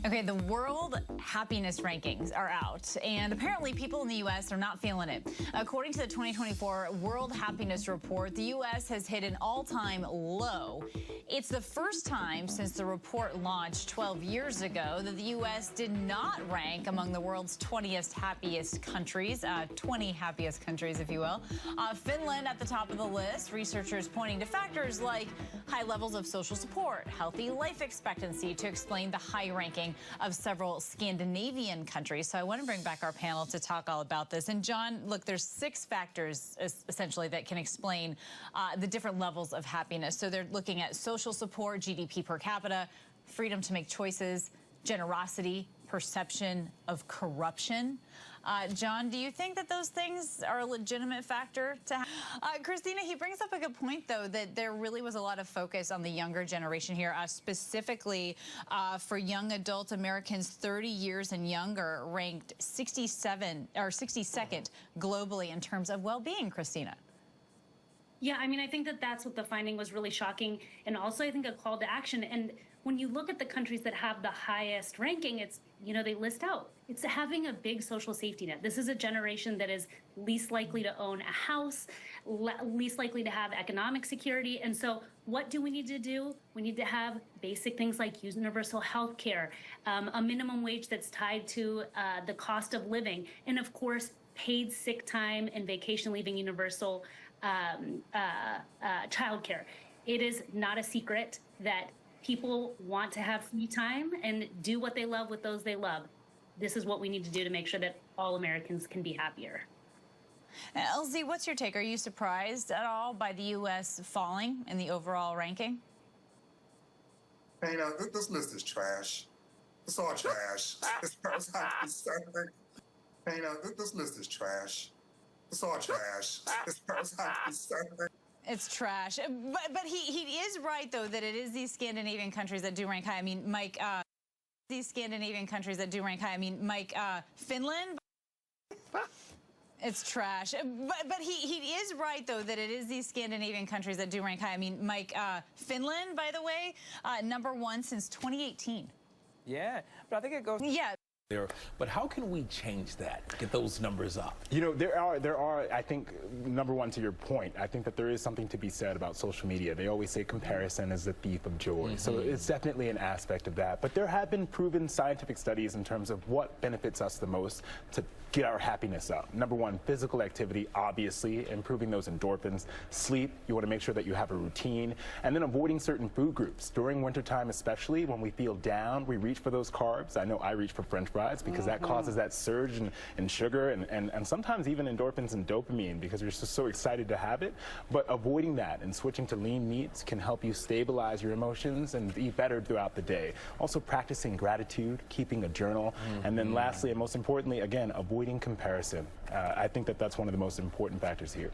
Okay, the World Happiness Rankings are out, and apparently people in the U.S. are not feeling it. According to the 2024 World Happiness Report, the U.S. has hit an all-time low. It's the first time since the report launched 12 years ago that the U.S. did not rank among the world's 20 happiest countries, 20 happiest countries, if you will. Finland at the top of the list, researchers pointing to factors like high levels of social support, healthy life expectancy to explain the high ranking of several Scandinavian countries. So I want to bring back our panel to talk all about this. And John, look, there's 6 factors essentially that can explain the different levels of happiness. So they're looking at social support, GDP per capita, freedom to make choices, generosity, perception of corruption. John, do you think that those things are a legitimate factor to Christina, he brings up a good point, though, that there really was a lot of focus on the younger generation here, specifically for young adult Americans 30 years and younger, ranked 62nd globally in terms of well-being, Christina. Yeah, I mean, I think that that's what the finding was really shocking, and also I think a call to action. And when you look at the countries that have the highest ranking, it's, you know, they list out, it's having a big social safety net. This is a generation that is least likely to own a house, least likely to have economic security. And so what do we need to do? We need to have basic things like universal health care, a minimum wage that's tied to the cost of living, and of course, paid sick time and vacation leaving, universal childcare. It is not a secret that people want to have free time and do what they love with those they love. This is what we need to do to make sure that all Americans can be happier. LZ, what's your take? Are you surprised at all by the U.S. falling in the overall ranking? Hey, this list is trash. It's all trash. Hey, this list is trash. It's all trash. It's trash. But he is right, though, that it is these Scandinavian countries that do rank high. I mean, Mike, Finland. It's trash. But he is right, though, that it is these Scandinavian countries that do rank high. I mean, Mike, Finland, by the way, #1 since 2018. Yeah, but I think it goes... Yeah. But how can we change that, get those numbers up? You know, there are, I think, #1, to your point, I think that there is something to be said about social media. They always say comparison is the thief of joy. So it's definitely an aspect of that. But there have been proven scientific studies in terms of what benefits us the most to get our happiness up. #1, physical activity, obviously, improving those endorphins. Sleep, you want to make sure that you have a routine. And then avoiding certain food groups. During wintertime especially, when we feel down, we reach for those carbs. I know I reach for French fries because that causes that surge in sugar and sometimes even endorphins and dopamine because you're just so excited to have it. But avoiding that and switching to lean meats can help you stabilize your emotions and be better throughout the day. Also practicing gratitude, keeping a journal, and then lastly and most importantly, again, avoiding comparison. I think that that's one of the most important factors here.